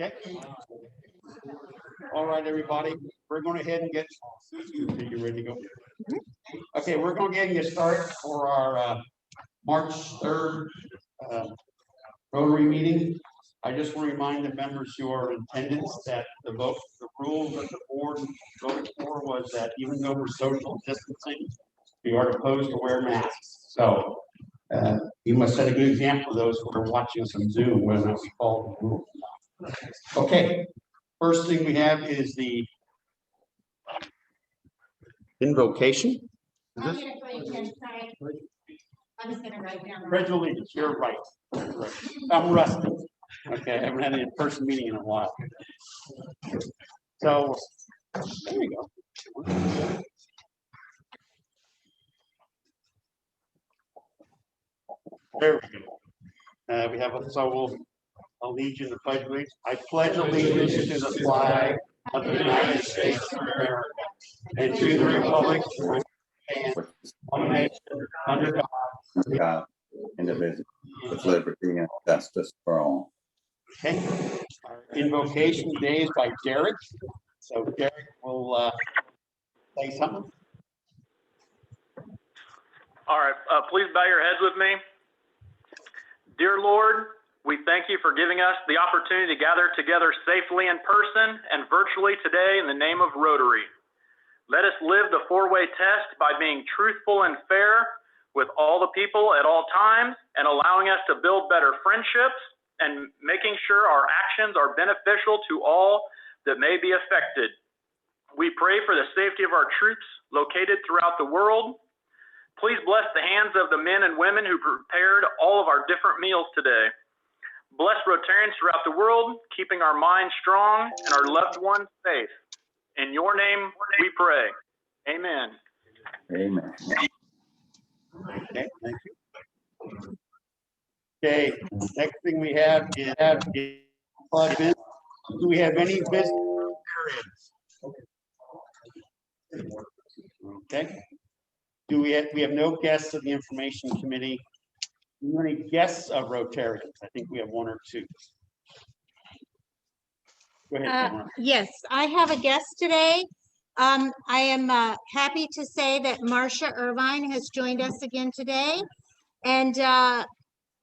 Okay. All right, everybody, we're going ahead and get, are you ready to go? Okay, we're going to get you started for our March 3rd Rotary meeting. I just want to remind the members who are in attendance that the rules that the board voted for was that even though we're social distancing, we are supposed to wear masks. So you must set a good example of those who are watching us on Zoom, whether or not we follow the rules. Okay, first thing we have is the invocation. I'm going to play again, sorry. I'm just going to write down. Pledge allegiance, you're right. I'm rusty. Okay, I haven't had an in-person meeting in a while. So, there you go. There we go. We have a allegiance, the pledge allegiance. I pledge allegiance to the flag of the United States of America and to the republic and one nation under God, indivisible, with liberty and justice for all. Okay. Our invocation today is by Derek. So Derek will say something. All right, please bow your heads with me. Dear Lord, we thank you for giving us the opportunity to gather together safely in person and virtually today in the name of Rotary. Let us live the four-way test by being truthful and fair with all the people at all times and allowing us to build better friendships and making sure our actions are beneficial to all that may be affected. We pray for the safety of our troops located throughout the world. Please bless the hands of the men and women who prepared all of our different meals today. Bless Rotarians throughout the world, keeping our minds strong and our loved ones safe. In your name we pray. Amen. Amen. Okay, thank you. Okay, next thing we have is do we have any business areas? Okay. Do we have no guests of the information committee? Do we have any guests of Rotarians? I think we have one or two. Go ahead, Moran. Yes, I have a guest today. I am happy to say that Marcia Irvine has joined us again today. And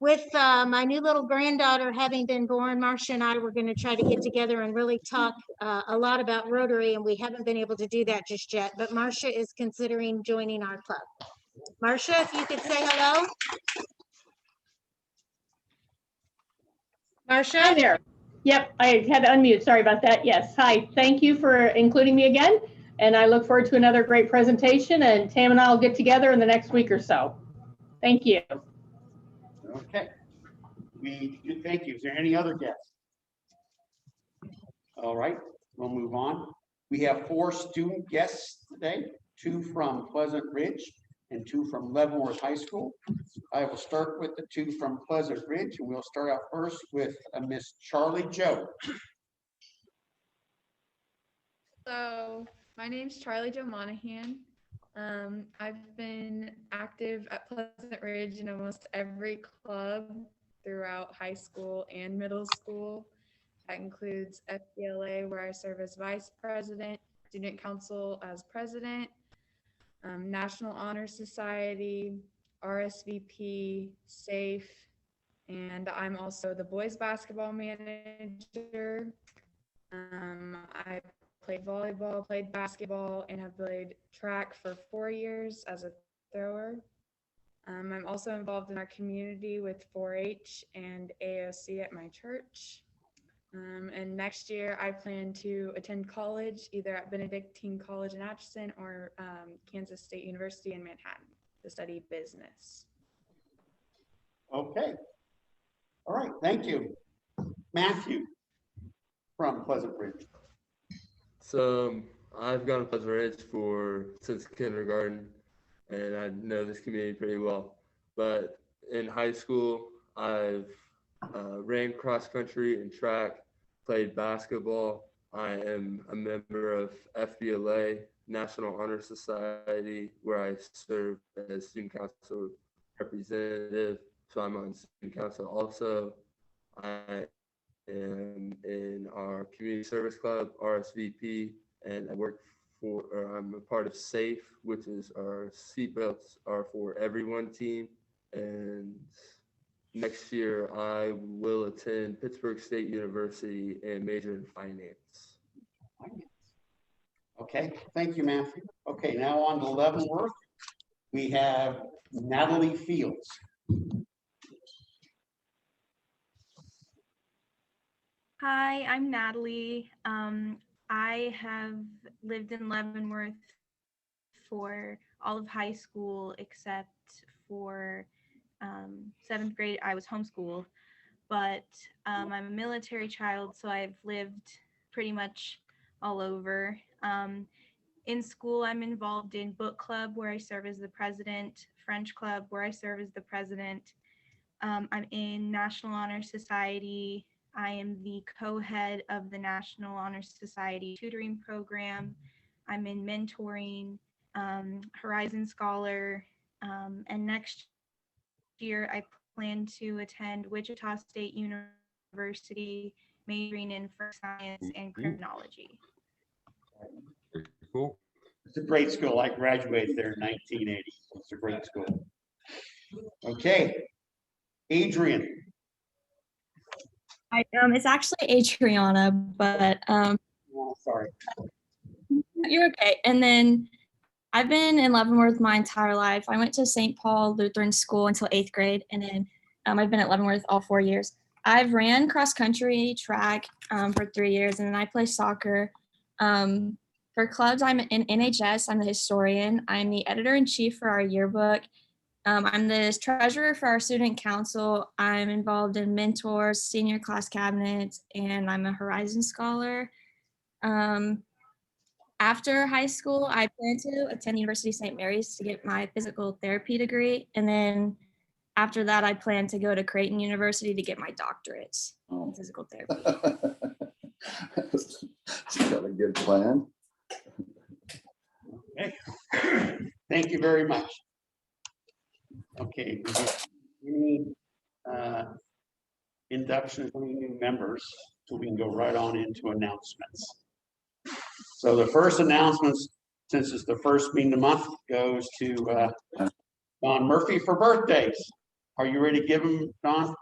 with my new little granddaughter having been born, Marcia and I were going to try to get together and really talk a lot about Rotary, and we haven't been able to do that just yet. But Marcia is considering joining our club. Marcia, if you could say hello. Marcia? Hi there. Yep, I had to unmute. Sorry about that. Yes. Hi. Thank you for including me again. And I look forward to another great presentation. And Tam and I will get together in the next week or so. Thank you. Okay. Thank you. Is there any other guests? All right, we'll move on. We have 4 student guests today, 2 from Pleasant Ridge and 2 from Leavenworth High School. I will start with the 2 from Pleasant Ridge, and we'll start out first with Miss Charlie Joe. So my name's Charlie Joe Monahan. I've been active at Pleasant Ridge in almost every club throughout high school and middle school. That includes FBLA, where I serve as vice president, student council as president, National Honor Society, RSVP, SAFE, and I'm also the boys basketball manager. I played volleyball, played basketball, and have played track for 4 years as a thrower. I'm also involved in our community with 4-H and AOC at my church. And next year I plan to attend college, either at Benedictine College in Atchison or Kansas State University in Manhattan to study business. Okay. All right, thank you. Matthew from Pleasant Ridge. So I've gone to Pleasant Ridge since kindergarten, and I know this community pretty well. But in high school, I've ran cross country and track, played basketball. I am a member of FBLA, National Honor Society, where I serve as student council representative. So I'm on student council also. I am in Community Service Club, RSVP, and I work for, or I'm a part of SAFE, which is our seatbelts are for everyone team. And next year I will attend Pittsburgh State University and major in finance. Okay, thank you, ma'am. Okay, now on to Leavenworth. We have Natalie Fields. Hi, I'm Natalie. I have lived in Leavenworth for all of high school except for 7th grade. I was homeschooled, but I'm a military child, so I've lived pretty much all over. In school, I'm involved in book club where I serve as the president, French club where I serve as the president. I'm in National Honor Society. I am the co-head of the National Honor Society tutoring program. I'm in mentoring, Horizon Scholar, and next year I plan to attend Wichita State University, majoring in first science and criminology. Cool. It's a great school. I graduated there in 1980. It's a great school. Okay, Adrian. It's actually Adriana, but Oh, sorry. you're okay. And then I've been in Leavenworth my entire life. I went to St. Paul Lutheran School until 8th grade, and then I've been at Leavenworth all 4 years. I've ran cross country, track for 3 years, and then I play soccer. For clubs, I'm in NHS. I'm the historian. I'm the editor-in-chief for our yearbook. I'm the treasurer for our student council. I'm involved in mentors, senior class cabinets, and I'm a Horizon Scholar. After high school, I plan to attend University of St. Mary's to get my physical therapy degree. And then after that, I plan to go to Creighton University to get my doctorate in physical therapy. It's got a good plan. Okay. Thank you very much. Okay, any induction of any new members, so we can go right on into announcements. So the first announcements, since it's the first meeting of the month, goes to Don Murphy for birthdays. Are you ready to give him, Don?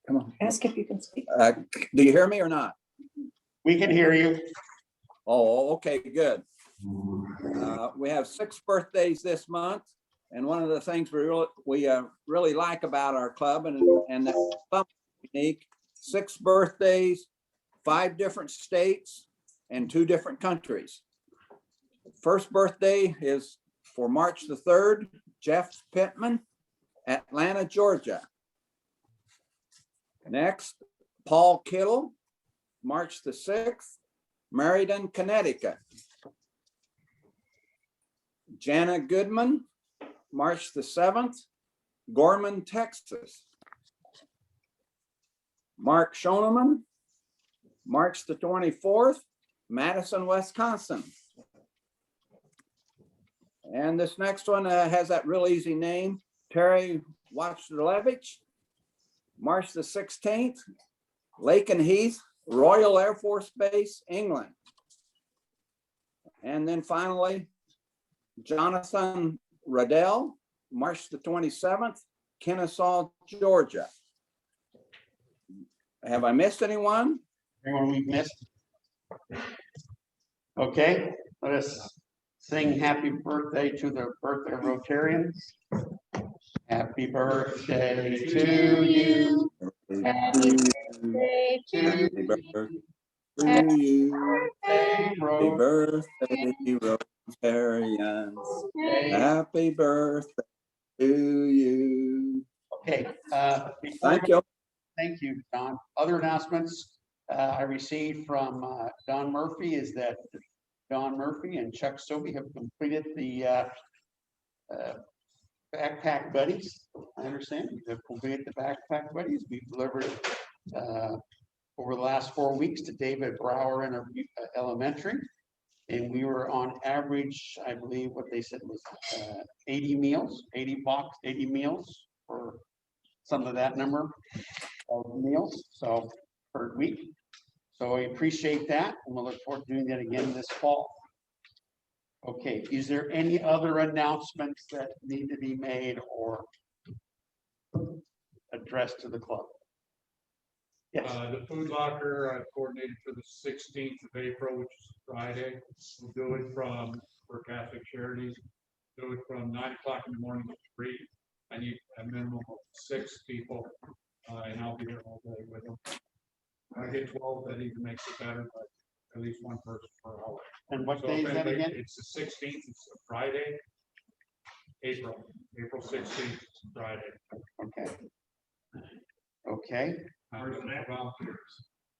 Come on. Ask if you can speak. Do you hear me or not? We can hear you. Oh, okay, good. We have 6 birthdays this month, and one of the things we really like about our club, and that's something unique, 6 birthdays, 5 different states, and 2 different countries. First birthday is for March the 3rd, Jeff Pittman, Atlanta, Georgia. Next, Paul Kittle, March the 6th, Meriden, Connecticut. Jana Goodman, March the 7th, Gorman, Texas. Mark Schoneman, March the 24th, Madison, Wisconsin. And this next one has that real easy name, Terry Wachtelevich, March the 16th, Lake and Heath, Royal Air Force Base, England. And then finally, Jonathan Riddell, March the 27th, Kennesaw, Georgia. Have I missed anyone? Anyone we've missed? Okay, let us sing happy birthday to the birthday Rotarians. Happy birthday to you. Happy birthday to Happy you. birthday Happy to Rotarians. Happy birthday to you. Okay. Thank you. Thank you, Don. Other announcements I received from Don Murphy is that Don Murphy and Chuck Sobey have completed the backpack buddies. I understand they've completed the backpack buddies. We've delivered over the last 4 weeks to David Brower in elementary, and we were on average, I believe what they said was 80 meals, 80 meals for some of that number. of meals, so per week. So we appreciate that, and we'll look forward to doing that again this fall. Okay, is there any other announcements that need to be made or addressed to the club? Yes. The food locker I've coordinated for the 16th of April, which is Friday. We'll do it for Catholic Charities. Do it from 9 o'clock in the morning to 3. I need a minimum of 6 people, and I'll be there all day with them. When I get 12, that even makes it better, but at least one person per hour. And what So day if is that anybody- again? It's the 16th, it's a Friday, April 16th, Friday. Okay. Okay, Where's the next volunteers?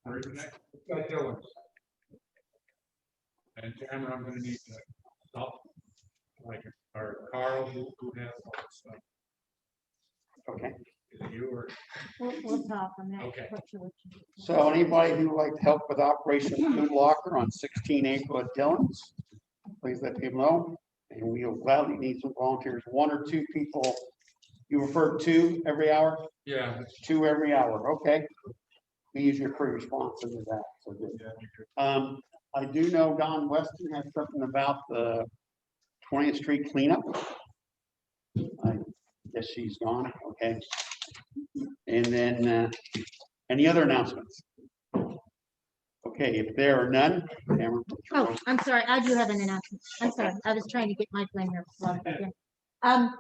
Where's the next? Got Dylan. And Tamara, I'm gonna need to help, like, or Carl, who has all this stuff. okay. Is it you or? We'll talk on that. Okay. So anybody who would like to help with Operation Food Locker on 16 April at Dillon's, please let people know. And we'll gladly need some volunteers, 1 or 2 people. You refer to 2 every hour? Yeah. 2 every hour, okay. We use your free response to that, so good. I do know Don Weston has something about the 20th Street cleanup. I guess she's gone, okay. And then, any other announcements? Okay, if there are none, Cameron. Oh, I'm sorry. I do have an announcement. I'm sorry. I was trying to get my plan here.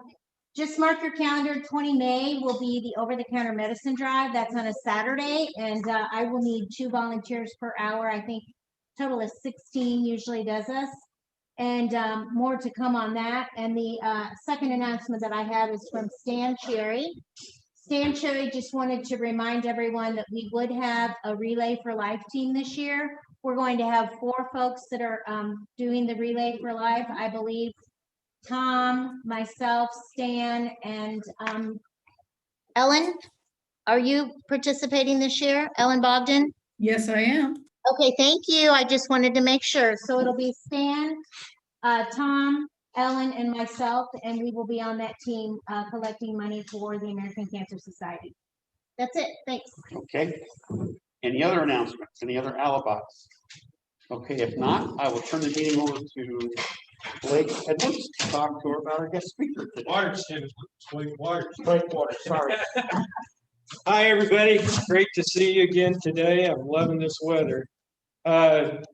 Just mark your calendar. 20 May will be the over-the-counter medicine drive. That's on a Saturday, and I will need 2 volunteers per hour. I think total of 16 usually does us, and more to come on that. And the second announcement that I have is from Stan Cherry. Stan Cherry just wanted to remind everyone that we would have a Relay for Life team this year. We're going to have 4 folks that are doing the Relay for Life. I believe Tom, myself, Stan, and Ellen. Are you participating this year? Ellen Bogdan? Yes, I am. Okay, thank you. I just wanted to make sure. So it'll be Stan, Tom, Ellen, and myself, and we will be on that team collecting money for the American Cancer Society. That's it. Thanks. Okay. Any other announcements? Any other alibis? Okay, if not, I will turn the meeting over to Blake Edwards to talk to her about our guest speaker today. Blake Waters, sorry. Hi, everybody. Great to see you again today. I'm loving this weather.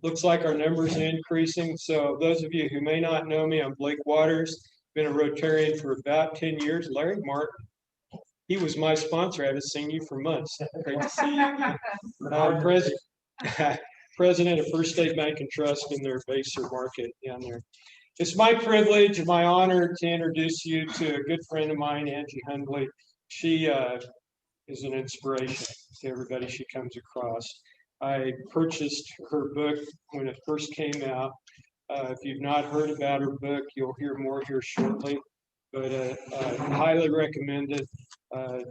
Looks like our numbers are increasing. So those of you who may not know me, I'm Blake Waters. Been a Rotarian for about 10 years. Larry Martin, he was my sponsor. I haven't seen you for months. Great to see you. I'm president of First State Bank and Trust in their Baser market down there. It's my privilege and my honor to introduce you to a good friend of mine, Angie Hundley. She is an inspiration to everybody she comes across. I purchased her book when it first came out. If you've not heard about her book, you'll hear more here shortly, but I highly recommend it.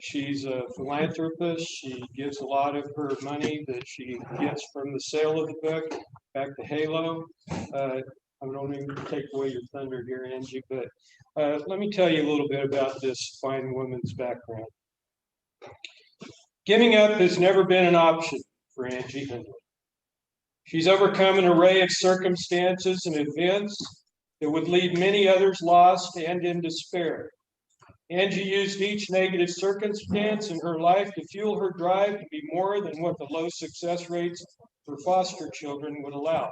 She's a philanthropist. She gives a lot of her money that she gets from the sale of the book back to Halo. I don't even take away your thunder here, Angie, but let me tell you a little bit about this fine woman's background. Giving up has never been an option for Angie Hundley. She's overcome an array of circumstances and events that would leave many others lost and in despair. Angie used each negative circumstance in her life to fuel her drive to be more than what the low success rates for foster children would allow.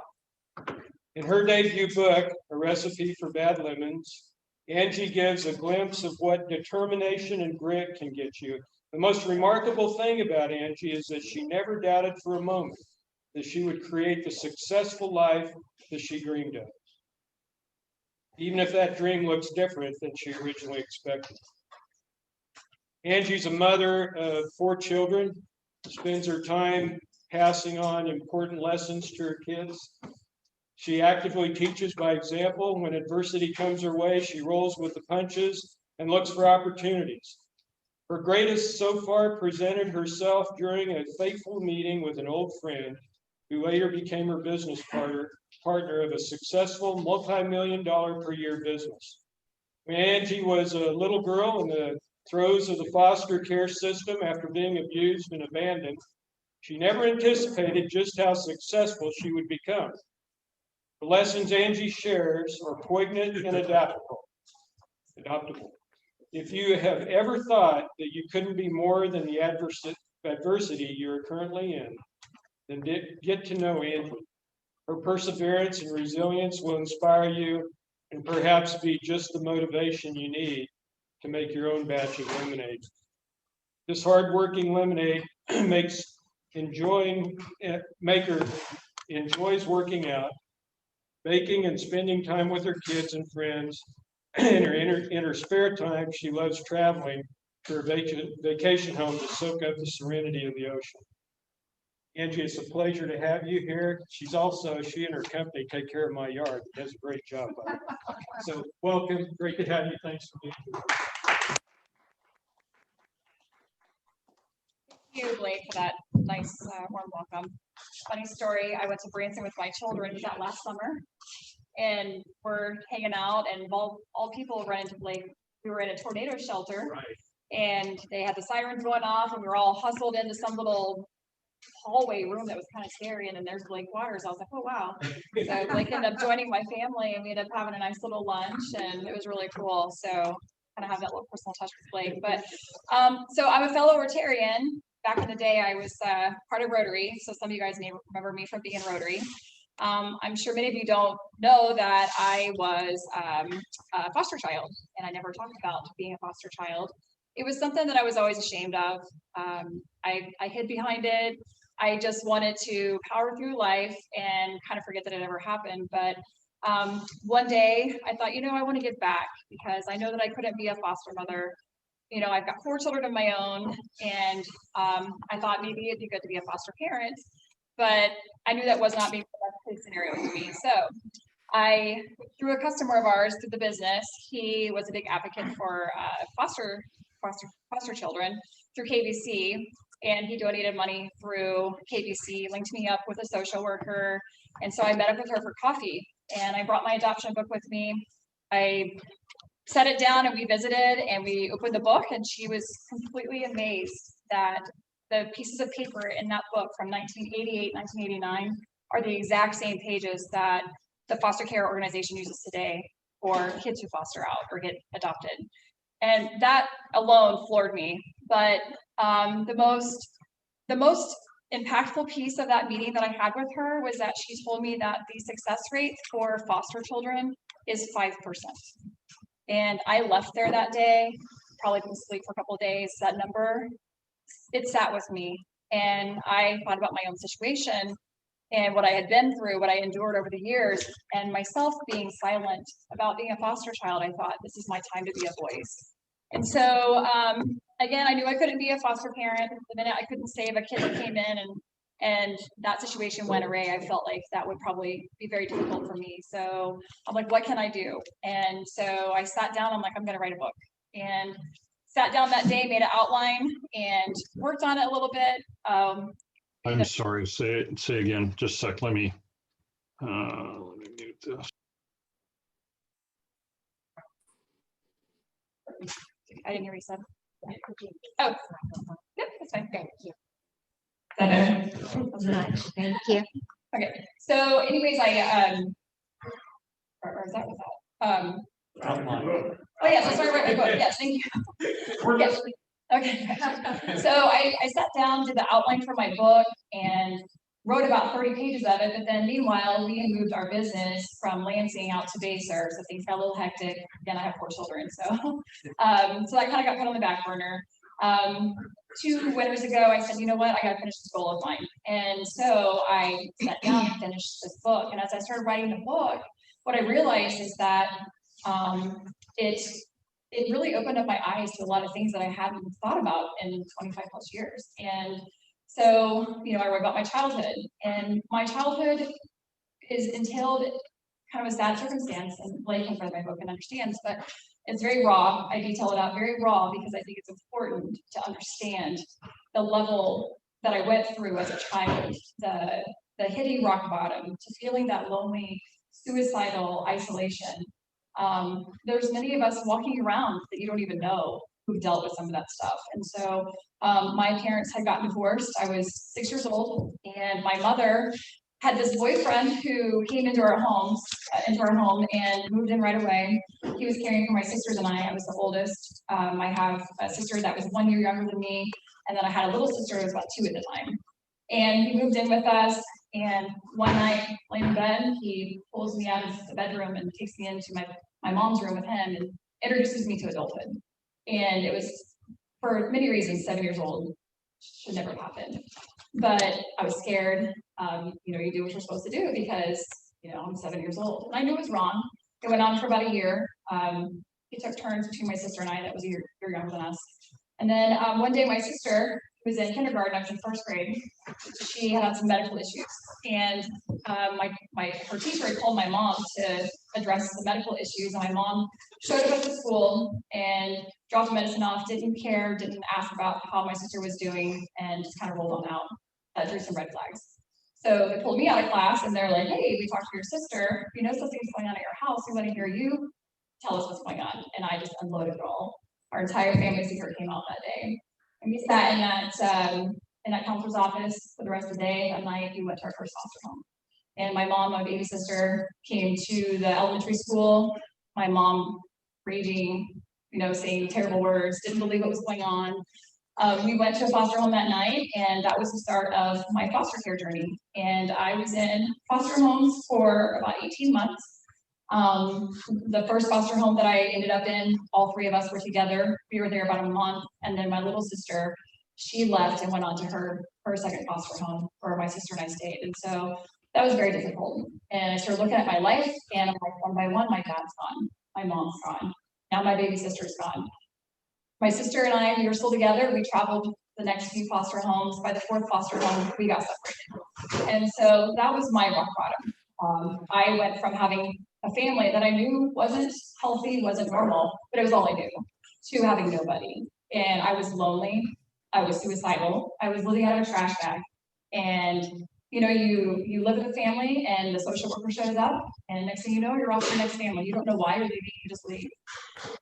In her debut book, A Recipe for Bad Lemons, Angie gives a glimpse of what determination and grit can get you. The most remarkable thing about Angie is that she never doubted for a moment that she would create the successful life that she dreamed of, even if that dream looks different than she originally expected. Angie's a mother of 4 children, spends her time passing on important lessons to her kids. She actively teaches by example. When adversity comes her way, she rolls with the punches and looks for opportunities. Her greatest so far presented herself during a fateful meeting with an old friend who later became her business partner of a successful multi-million-dollar per year business. When Angie was a little girl in the throes of the foster care system after being abused and abandoned, she never anticipated just how successful she would become. The lessons Angie shares are poignant and adoptable. If you have ever thought that you couldn't be more than the adversity you're currently in, then get to know Angie. Her perseverance and resilience will inspire you and perhaps be just the motivation you need to make your own batch of lemonade. This hardworking lemonade maker enjoys working out, baking, and spending time with her kids and friends. In her spare time, she loves traveling to her vacation home to soak up the serenity of the ocean. Angie, it's a pleasure to have you here. She and her company take care of my yard. She does a great job. So welcome, great to have you. Thanks for being here. Thank you, Blake, for that nice warm welcome. Funny story, I went to Branson with my children, was that last summer? And we're hanging out, and all people run into Blake. We were in a tornado shelter, and they had the sirens going off, and we were all hustled into some little hallway room that was kind of scary, and then there's Blake Waters. I was like, oh wow. So Blake ended up joining my family, and we ended up having a nice little lunch, and it was really cool. So kind of have that little personal touch with Blake. But so I'm a fellow Rotarian. Back in the day, I was part of Rotary, so some of you guys may remember me from being in Rotary. I'm sure many of you don't know that I was a foster child, and I never talked about being a foster child. It was something that I was always ashamed of. I hid behind it. I just wanted to power through life and kind of forget that it ever happened. But one day I thought, I want to give back, because I know that I couldn't be a foster mother. I've got 4 children of my own, and I thought maybe it'd be good to be a foster parent, but I knew that was not being the best case scenario for me. So through a customer of ours, through the business, he was a big advocate for foster children through KBC, and he donated money through KBC, linked me up with a social worker, and so I met up with her for coffee, and I brought my adoption book with me. I set it down, and we visited, and we opened the book, and she was completely amazed that the pieces of paper in that book from 1988, 1989 are the exact same pages that the foster care organization uses today for kids who foster out or get adopted. And that alone floored me. But the most impactful piece of that meeting that I had with her was that she told me that the success rate for foster children is 5%. And I left there that day, probably didn't sleep for a couple of days. That number, it sat with me. And I thought about my own situation and what I had been through, what I endured over the years, and myself being silent about being a foster child. I thought, this is my time to be a voice. And so, again, I knew I couldn't be a foster parent. The minute I couldn't save a kid that came in and that situation went away, I felt like that would probably be very difficult for me. So I'm like, what can I do? And so I sat down, I'm like, I'm gonna write a book. And sat down that day, made an outline, and worked on it a little bit. I'm sorry, say again, just a sec, let me mute this. I didn't hear what you said. Oh, yep, that's fine. Thank you. Thank you. Okay, so anyways, or is that oh yes, I started writing my book. Yes, thank you. Yes. Okay. So I sat down, did the outline for my book, and wrote about 30 pages of it. But then meanwhile, we moved our business from Lansing out to Baser, so things got a little hectic. Again, I have 4 children, so so that kind of got put on the back burner. 2 winters ago, I said, you know what, I got to finish this goal of mine. And so I sat down and finished this book. And as I started writing the book, what I realized is that it really opened up my eyes to a lot of things that I hadn't thought about in 25 plus years. And so, I wrote about my childhood, and my childhood is entailed kind of a sad circumstance, and Blake has read my book and understands, but it's very raw. I detail it out very raw because I think it's important to understand the level that I went through as a child, the hitting rock bottom, to feeling that lonely, suicidal isolation. There's many of us walking around that you don't even know who've dealt with some of that stuff. And so my parents had gotten divorced. I was 6 years old, and my mother had this boyfriend who came into our home and moved in right away. He was caring for my sisters and I was the oldest. I have a sister that was 1 year younger than me, and then I had a little sister who was about 2 at the time. And he moved in with us, and one night, laying in bed, he pulls me out of the bedroom and takes me into my mom's room with him and introduces me to adulthood. And it was, for many reasons, 7 years old, should never have happened. But I was scared. You know, you do what you're supposed to do because, you know, I'm 7 years old. And I knew it was wrong. It went on for about a year. He took turns between my sister and I that was a year younger than us. And then one day my sister, who was in kindergarten, I was in first grade, she had some medical issues. And her teacher had called my mom to address the medical issues. And my mom showed up at the school and dropped medicine off, didn't care, didn't ask about how my sister was doing, and just kind of rolled on out. That drew some red flags. So they pulled me out of class and they're like, hey, we talked to your sister. We know something's going on at your house. We want to hear you tell us what's going on. And I just unloaded it all. Our entire family secret came out that day. And we sat in that counselor's office for the rest of the day. That night, we went to our first foster home. And my mom, my baby sister, came to the elementary school. My mom raging, you know, saying terrible words, didn't believe what was going on. We went to a foster home that night, and that was the start of my foster care journey. And I was in foster homes for about 18 months. The first foster home that I ended up in, all three of us were together. We were there about a month, and then my little sister, she left and went on to her second foster home where my sister and I stayed. And so that was very difficult. And I started looking at my life, and I'm like, one by one, my dad's gone, my mom's gone, now my baby sister's gone. My sister and I, we were still together. We traveled the next few foster homes. By the fourth foster home, we got separated. And so that was my rock bottom. I went from having a family that I knew wasn't healthy, wasn't normal, but it was all I knew, to having nobody. And I was lonely. I was suicidal. I was living out of a trash bag. And you know, you live with a family and the social worker shows up, and next thing you know, you're off to the next family. You don't know why you're leaving, you just leave.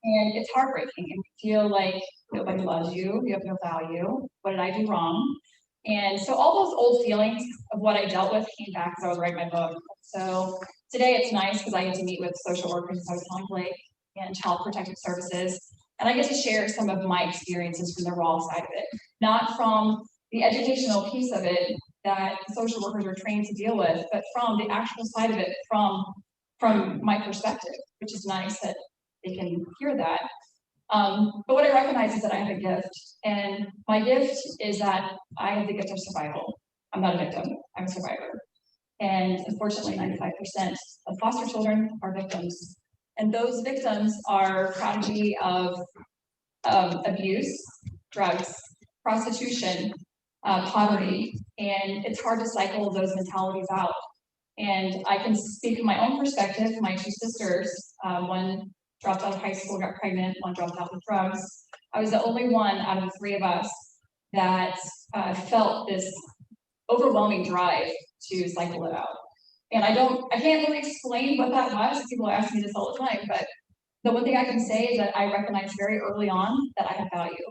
And it's heartbreaking, and you feel like nobody loves you, you have no value. What did I do wrong? And so all those old feelings of what I dealt with came back as I was writing my book. So today it's nice because I get to meet with social workers, as I was telling Blake, and Child Protective Services, and I get to share some of my experiences from the raw side of it, not from the educational piece of it that social workers are trained to deal with, but from the actual side of it, from my perspective, which is nice that they can hear that. But what I recognize is that I have a gift, and my gift is that I have the gift of survival. I'm not a victim, I'm a survivor. And unfortunately, 95% of foster children are victims. And those victims are prodigy of abuse, drugs, prostitution, poverty, and it's hard to cycle those mentalities out. And I can speak from my own perspective. My two sisters, one dropped out of high school, got pregnant, one dropped out with drugs. I was the only one out of the three of us that felt this overwhelming drive to cycle it out. And I can't really explain what that was. People ask me this all the time, but the one thing I can say is that I recognized very early on that I had value.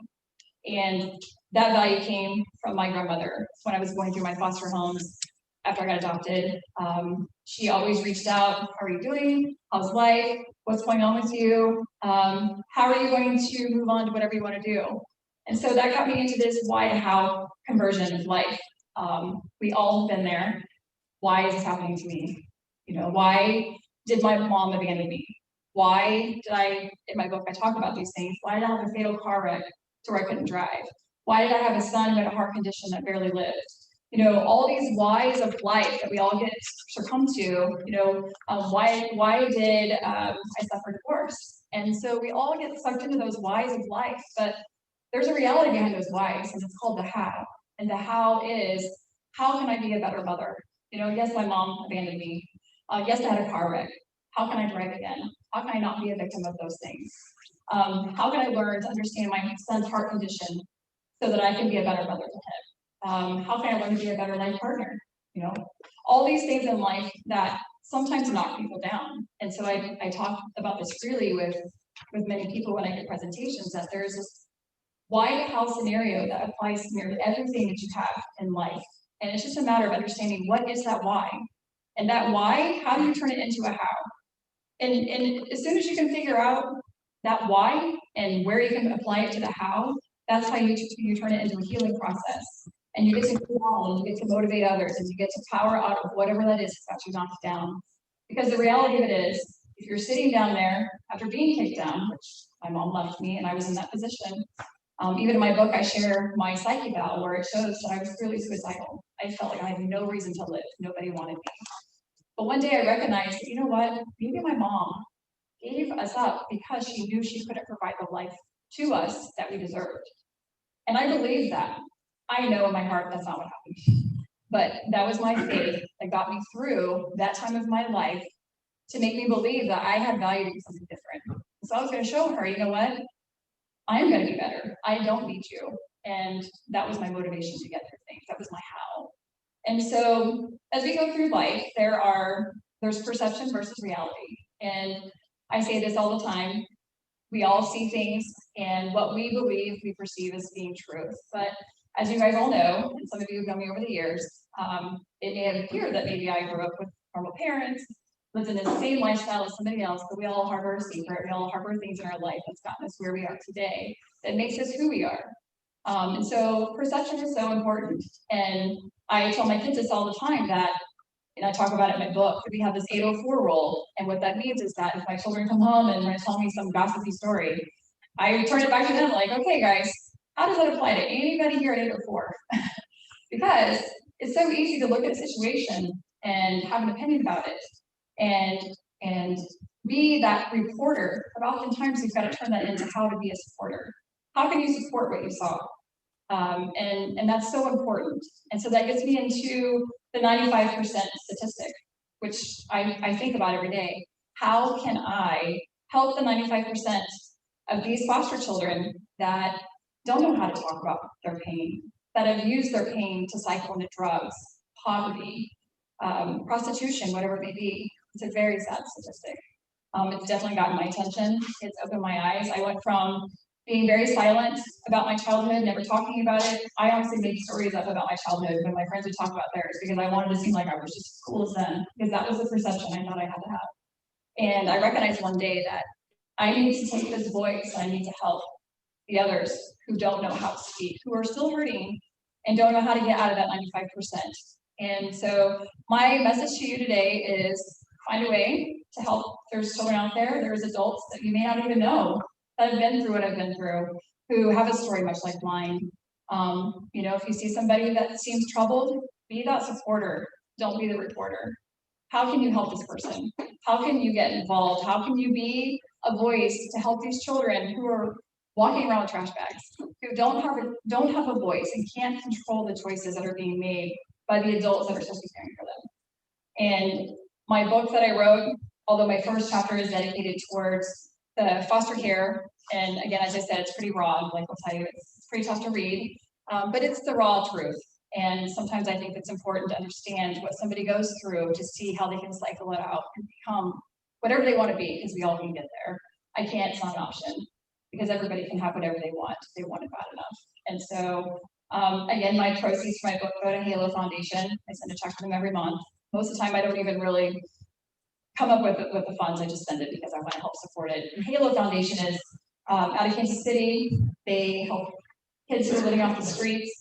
And that value came from my grandmother. When I was going through my foster homes after I got adopted, she always reached out, how are you doing? How's life? What's going on with you? How are you going to move on to whatever you want to do? And so that got me into this why to how conversion of life. We all have been there. Why is this happening to me? You know, why did my mom abandon me? Why did in my book, I talk about these things. Why did I have a fatal car wreck to where I couldn't drive? Why did I have a son who had a heart condition that barely lived? You know, all these whys of life that we all get succumb to, you know, why did I suffer divorce? And so we all get sucked into those whys of life, but there's a reality behind those whys, and it's called the how. And the how is, how can I be a better mother? You know, yes, my mom abandoned me. Yes, I had a car wreck. How can I drive again? How can I not be a victim of those things? How can I learn to understand my son's heart condition so that I can be a better mother to him? How can I learn to be a better life partner? You know, all these things in life that sometimes knock people down. And so I talk about this freely with many people when I get presentations, that there's this why the how scenario that applies to nearly everything that you have in life. And it's just a matter of understanding what is that why. And that why, how do you turn it into a how? And as soon as you can figure out that why and where you can apply it to the how, that's how you turn it into a healing process. And you get to go on, and you get to motivate others, and you get to power out of whatever that is that's got you knocked down. Because the reality of it is, if you're sitting down there after being kicked down, which my mom left me and I was in that position, even in my book, I share my psyche eval where it shows that I was really suicidal. I felt like I had no reason to live. Nobody wanted me. But one day I recognized that, you know what, maybe my mom gave us up because she knew she couldn't provide the life to us that we deserved. And I believe that. I know in my heart that's not what happened. But that was my faith that got me through that time of my life to make me believe that I had value to do something different. So I was going to show her, you know what? I am going to be better. I don't need you. And that was my motivation to get through things. That was my how. And so as we go through life, there's perception versus reality. And I say this all the time. We all see things, and what we believe we perceive as being truth. But as you guys all know, and some of you have known me over the years, it may have appeared that maybe I grew up with normal parents, lived in the same lifestyle as somebody else, but we all harbor a secret. We all harbor things in our life that's gotten us where we are today that makes us who we are. And so perception is so important. And I tell my kids this all the time that, and I talk about it in my book, that we have this 804 rule. And what that means is that if my children come home and want to tell me some gossipy story, I return it back to them like, okay, guys, how does that apply to anybody here at 804? Because it's so easy to look at a situation and have an opinion about it and be that reporter, but oftentimes you've got to turn that into how to be a supporter. How can you support what you saw? And that's so important. And so that gets me into the 95% statistic, which I think about every day. How can I help the 95% of these foster children that don't know how to talk about their pain, that have used their pain to cycle into drugs, poverty, prostitution, whatever it may be? It's a very sad statistic. It's definitely gotten my attention. It's opened my eyes. I went from being very silent about my childhood, never talking about it. I honestly made stories up about my childhood when my friends would talk about theirs because I wanted to seem like I was just as cool as them, because that was the perception I thought I had to have. And I recognized one day that I need to take this voice and I need to help the others who don't know how to speak, who are still hurting and don't know how to get out of that 95%. And so my message to you today is find a way to help. There's children out there, there's adults that you may not even know that have been through what I've been through, who have a story much like mine. If you see somebody that seems troubled, be that supporter, don't be the reporter. How can you help this person? How can you get involved? How can you be a voice to help these children who are walking around with trash bags, who don't have a voice and can't control the choices that are being made by the adults that are supposed to be caring for them? And my book that I wrote, although my first chapter is dedicated towards the foster care, and again, as I said, it's pretty raw, like I'll tell you, it's pretty tough to read, but it's the raw truth. And sometimes I think it's important to understand what somebody goes through to see how they can cycle it out and become whatever they want to be, because we all can get there. I can't, it's not an option, because everybody can have whatever they want if they want it bad enough. And so, again, my proceeds for my book go to Halo Foundation. I send a check to them every month. Most of the time, I don't even really come up with the funds. I just send it because I want to help support it. And Halo Foundation is out of Kansas City. They help kids who are living off the streets.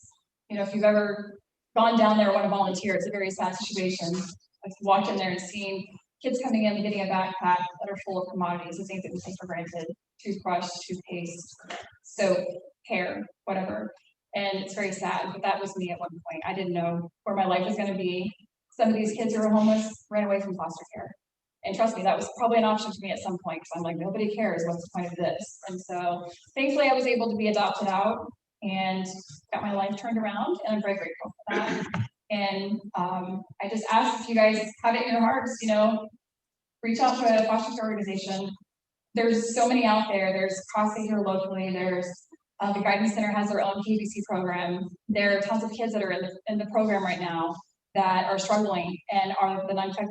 If you've ever gone down there or want to volunteer, it's a very sad situation. I've walked in there and seen kids coming in and getting a backpack that are full of commodities, the things that we take for granted: toothbrush, toothpaste, soap, hair, whatever. And it's very sad, but that was me at one point. I didn't know where my life was going to be. Some of these kids who were homeless ran away from foster care. And trust me, that was probably an option for me at some point, because I'm like, nobody cares, what's the point of this? And so thankfully I was able to be adopted out and got my life turned around, and I'm very grateful for that. And I just ask if you guys have it in your hearts, reach out to a foster care organization. There's so many out there. There's CASA here locally. There's the Guidance Center has their own KBC program. There are tons of kids that are in the program right now that are struggling and are the 95%.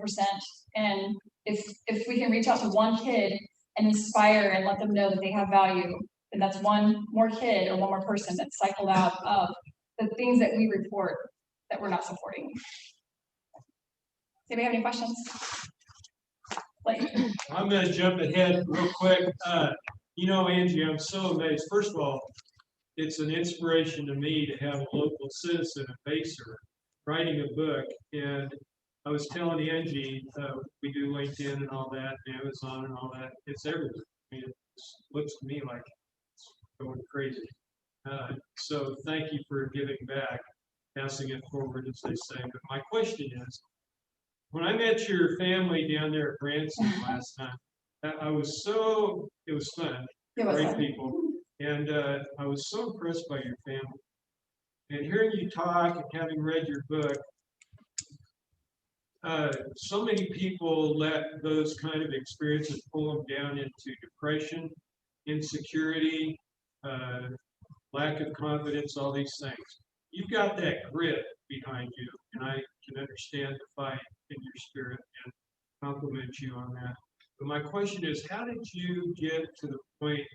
And if we can reach out to one kid and inspire and let them know that they have value, then that's one more kid or one more person that's cycled out of the things that we report that we're not supporting. Do we have any questions? I'm gonna jump ahead real quick. You know, Angie, I'm so amazed. First of all, it's an inspiration to me to have a local citizen, a baser, writing a book. And I was telling Angie, we do LinkedIn and all that, Amazon and all that. It's everywhere. I mean, it looks to me like it's going crazy. So thank you for giving back, passing it forward, as they say. But my question is, when I met your family down there at Branson last time, it was fun, great people. And I was so impressed by your family. And hearing you talk and having read your book, so many people let those kind of experiences pull them down into depression, insecurity, lack of confidence, all these things. You've got that grit behind you, and I can understand the fight in your spirit and compliment you on that. But my question is, how did you get to the point,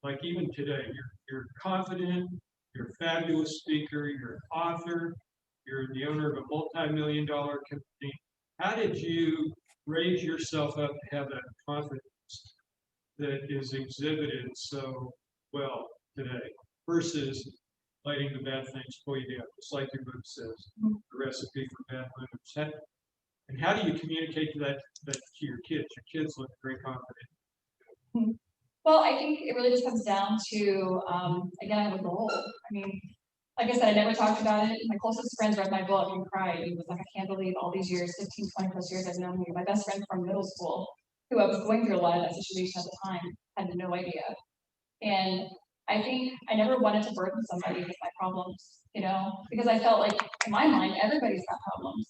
like even today, you're confident, you're a fabulous speaker, you're an author, you're the owner of a multi-million-dollar company. How did you raise yourself up to have that confidence that is exhibited so well today versus letting the bad things pull you down, just like your book says, the recipe for bad limits? And how do you communicate that to your kids? Your kids look very confident. Well, I think it really just comes down to, again, I have a goal. I mean, like I said, I never talked about it. My closest friends read my book and cried. It was like, I can't believe all these years, 15, 20 plus years I've known you. My best friend from middle school, who I was going through a lot of that situation at the time, had no idea. And I think I never wanted to burden somebody with my problems, you know, because I felt like in my mind, everybody's got problems.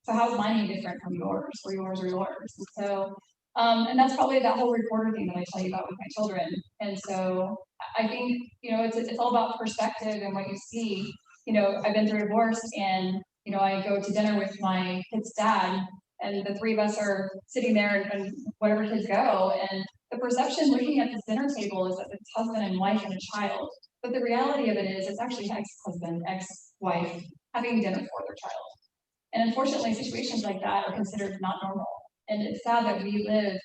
So how is mine any different from yours or yours or yours? And so, and that's probably that whole reporter thing that I tell you about with my children. And so I think, you know, it's all about perspective and what you see. You know, I've been through a divorce, and, you know, I go to dinner with my kid's dad, and the three of us are sitting there and whatever kids go. And the perception looking at this dinner table is that it's husband and wife and a child. But the reality of it is it's actually ex-husband, ex-wife having dinner for their child. And unfortunately, situations like that are considered not normal. And it's sad that we live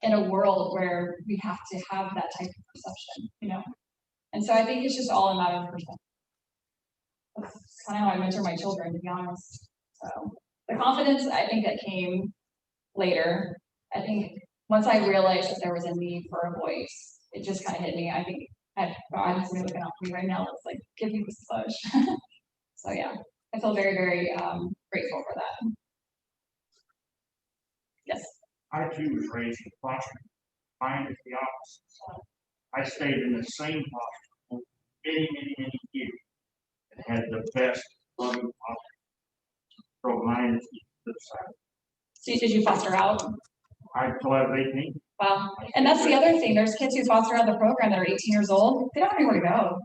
in a world where we have to have that type of perception, you know? And so I think it's just all a matter of perspective. That's kind of how I mentor my children, to be honest. So the confidence, I think, that came later. I think once I realized that there was a need for a voice, it just kind of hit me. I think God is looking out for me right now. It's like, give me this push. So yeah, I feel very, very grateful for that. Yes. I too was raised in foster. Mine is the opposite. I stayed in the same foster for many years and had the best loving foster. So mine is the side. So did you foster out? I still have 18. Wow. And that's the other thing. There's kids who foster out the program that are 18 years old. They don't have anywhere to go.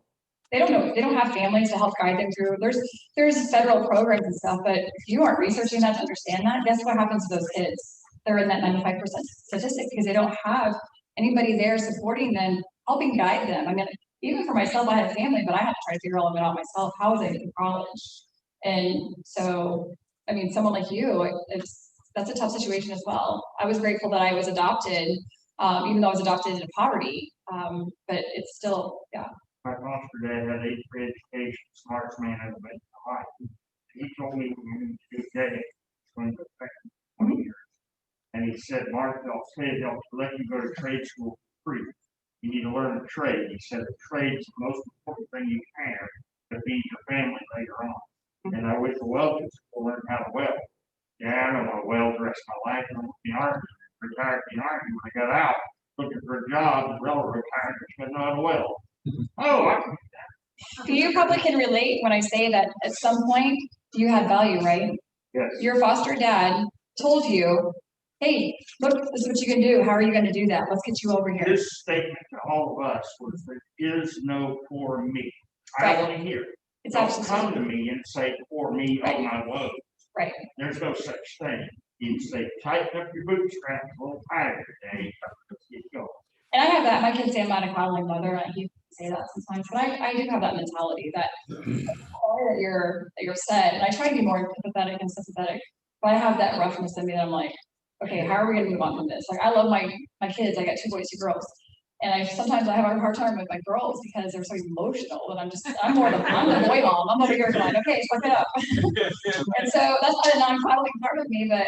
They don't know. They don't have families to help guide them through. There's federal programs and stuff, but if you aren't researching that to understand that, guess what happens to those kids? They're in that 95% statistic because they don't have anybody there supporting them, helping guide them. I mean, even for myself, I had a family, but I had to try to figure all of it out myself. How was I in college? And so, I mean, someone like you, that's a tough situation as well. I was grateful that I was adopted, even though I was adopted into poverty, but it's still, yeah. My foster dad had 8th grade education, smartest man I've ever met in my life. He told me when he was today, it's going to affect me 20 years. And he said, Mark, they'll let you go to trade school for free. You need to learn a trade. He said the trade is the most important thing you have to feed your family later on. And I went to welding school to learn how to weld. Yeah, I don't want to weld the rest of my life. I went to the Army, retired from the Army. When I got out, looking for a job, the railroad retired, I didn't know how to weld. Oh, I can do that. You probably can relate when I say that at some point you had value, right? Yes. Your foster dad told you, hey, look, this is what you can do. How are you going to do that? Let's get you over here. His statement to all of us was, there is no for me. I want to hear it. It's Don't come to me and say for me on my load. Right. There's no such thing. You say, tighten up your bootstraps a little tighter today. Let's get going. And I have that. My kids say I'm not a coddling mother. He say that sometimes, but I do have that mentality that you're upset, and I try to be more empathetic and sympathetic, but I have that roughness in me that I'm like, okay, how are we gonna move on from this? Like, I love my kids. I got 2 boys, 2 girls. And sometimes I have a hard time with my girls because they're so emotional, and I'm the boy mom. I'm over here going, okay, suck it up. And so that's not a non-coddling part of me, but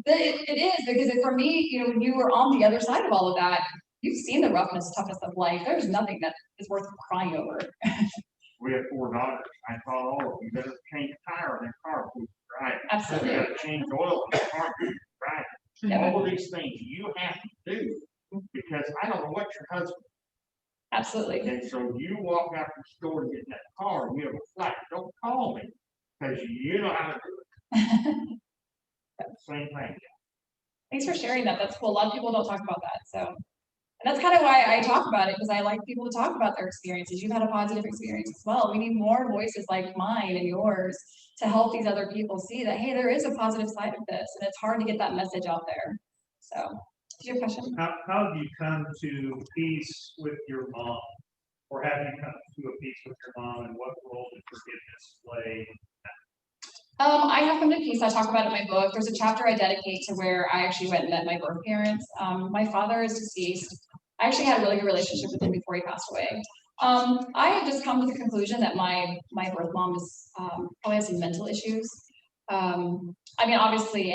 it is, because for me, you know, when you were on the other side of all of that, you've seen the roughness, toughest of life. There's nothing that is worth crying over. We have 4 daughters. I taught all of them, you better change a tire in their car, right? Absolutely. You gotta change oil in their car, right? Yeah. All of these things you have to do, because I don't know what your husband. Absolutely. And so you walk out the store and get in that car and you have a flat, don't call me, because you know how to do it. Same thing. Thanks for sharing that. That's cool. A lot of people don't talk about that. So, and that's kind of why I talk about it, because I like people to talk about their experiences. You've had a positive experience as well. We need more voices like mine and yours to help these other people see that, hey, there is a positive side of this, and it's hard to get that message out there. So, do you have a question? How have you come to peace with your mom? Or have you come to a peace with your mom, and what role did forgiveness play? I have come to peace. I talk about it in my book. There's a chapter I dedicate to where I actually went and met my birth parents. My father is deceased. I actually had a really good relationship with him before he passed away. I have just come to the conclusion that my birth mom is probably has some mental issues. I mean, obviously,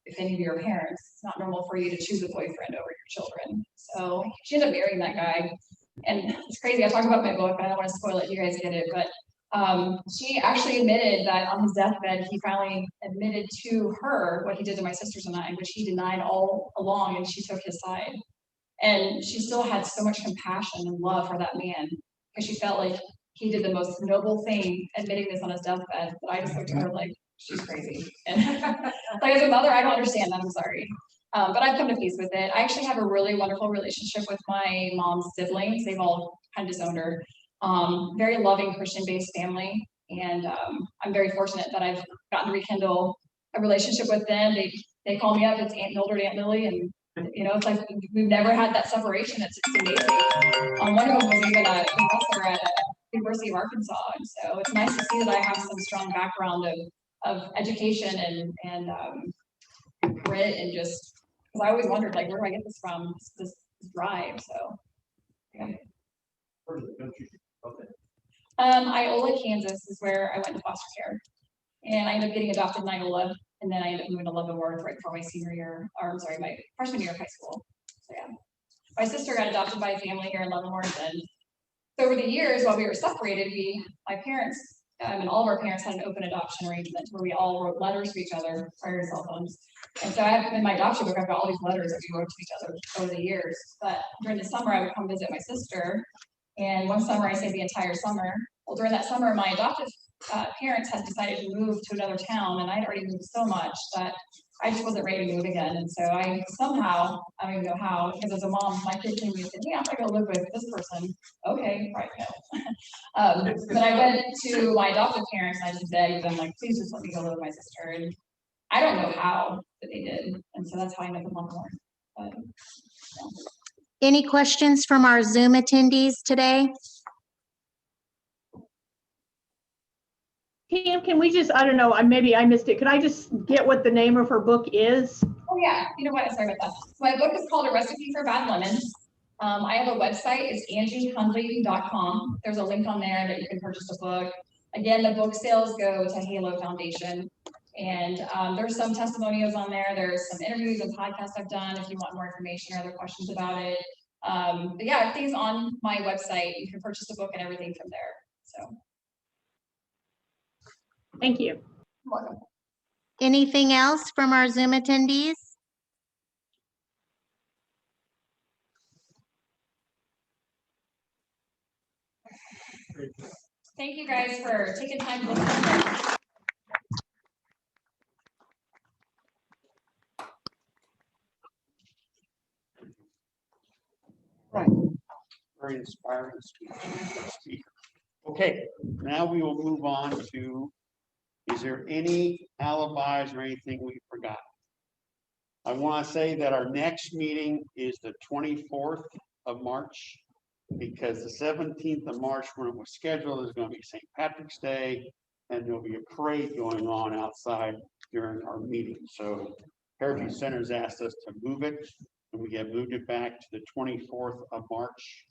if any of your parents, it's not normal for you to choose a boyfriend over your children. So she ended up marrying that guy. And it's crazy. I talk about my book, but I don't want to spoil it. You guys get it. But she actually admitted that on his deathbed, he finally admitted to her what he did to my sisters and I, which he denied all along, and she took his side. And she still had so much compassion and love for that man, because she felt like he did the most noble thing, admitting this on his deathbed. But I just looked at her like, she's crazy. And like, as a mother, I don't understand that. I'm sorry. But I've come to peace with it. I actually have a really wonderful relationship with my mom's siblings. They've all kind of disowned her. Very loving Christian-based family. And I'm very fortunate that I've gotten to rekindle a relationship with them. They call me up, it's Aunt Mildred, Aunt Lily, and you know, it's like we've never had that separation. It's amazing. One of them was even a professor at University of Arkansas. And so it's nice to see that I have some strong background of education and grit, and just, because I always wondered, like, where do I get this from, this drive? So, yeah. Iola, Kansas is where I went to foster care. And I ended up getting adopted in Iola, and then I ended up moving to Leavenworth right before my senior year, or I'm sorry, my freshman year of high school. So yeah. My sister got adopted by a family here in Leavenworth, and so over the years, while we were separated, my parents, and all of our parents had an open adoption arrangement where we all wrote letters to each other prior to cell phones. And so I have, in my adoption book, I've got all these letters that we wrote to each other over the years. But during the summer, I would come visit my sister. And one summer, I stayed the entire summer. Well, during that summer, my adoptive parents had decided to move to another town, and I'd already moved so much that I just wasn't ready to move again. And so I somehow, I don't even know how, because as a mom, my kid came to me and said, yeah, I'm gonna go live with this person. Okay, right, no. But I went to my adoptive parents and I just begged them, like, please just let me go live with my sister. And I don't know how, but they did. And so that's how I ended up in Leavenworth. Any questions from our Zoom attendees today? Pam, can we just, I don't know, maybe I missed it. Could I just get what the name of her book is? Oh yeah, you know what, sorry about that. So my book is called A Recipe for Bad Lemons. I have a website, it's angiehundley.com. There's a link on there that you can purchase the book. Again, the book sales go to Halo Foundation. And there's some testimonials on there. There's some interviews and podcasts I've done if you want more information or other questions about it. But yeah, everything's on my website. You can purchase the book and everything from there. So. Thank you. You're welcome. Anything else from our Zoom attendees? Thank you guys for taking time to listen. Right. Very inspiring speaker. Okay, now we will move on to, is there any alibis or anything we forgot? I want to say that our next meeting is the 24th of March. because the 17th of March, when it was scheduled, is going to be St. Patrick's Day, and there'll be a parade going on outside during our meeting. So Heritage Center's asked us to move it, and we have moved it back to the 24th of March.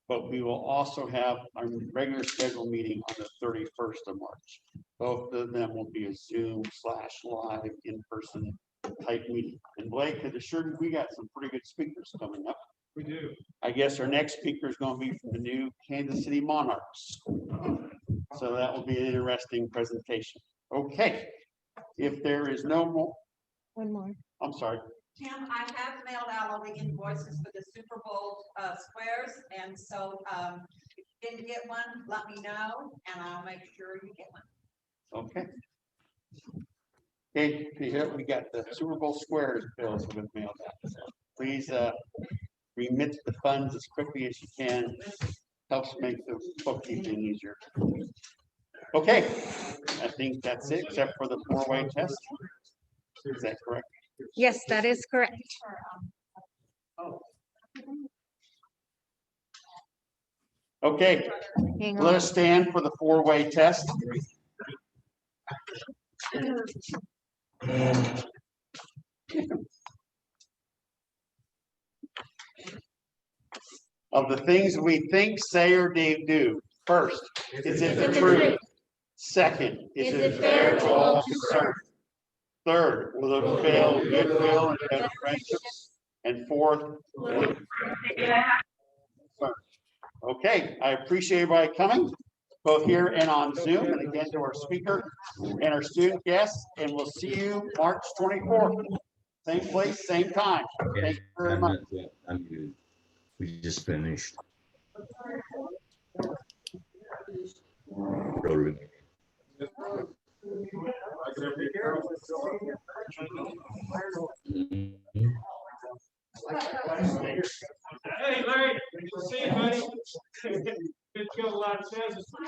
But we will also have our regular scheduled meeting on the 31st of March. Both of them will be a Zoom/live in-person type meeting. And Blake had assured me we got some pretty good speakers coming up. We do. I guess our next speaker is going to be from the new Kansas City Monarchs. So that will be an interesting presentation. Okay, if there is no more. One more. I'm sorry. Tim, I have mailed out all the invoices for the Super Bowl squares, and so if you didn't get one, let me know, and I'll make sure you get one. Okay. Okay, here we got the Super Bowl squares bills have been mailed out. Please remit the funds as quickly as you can. Helps make the bookkeeping easier. Okay, I think that's it, except for the four-way test. Is that correct? Yes, that is correct. Okay, Hang let on. us stand for the four-way test. Of the things we think, say, or do. First, is it the truth? Second, is it fair to all concerned? Third, will it fulfill goodwill and better friendships? And fourth, okay, I appreciate everybody coming, both here and on Zoom, and again to our speaker and our student guests, and we'll see you March 24th. Same place, same time. Thank you very much. I'm good. We just finished. Rolling. Hey, Larry, good to see you, buddy. It's got a lot of chances for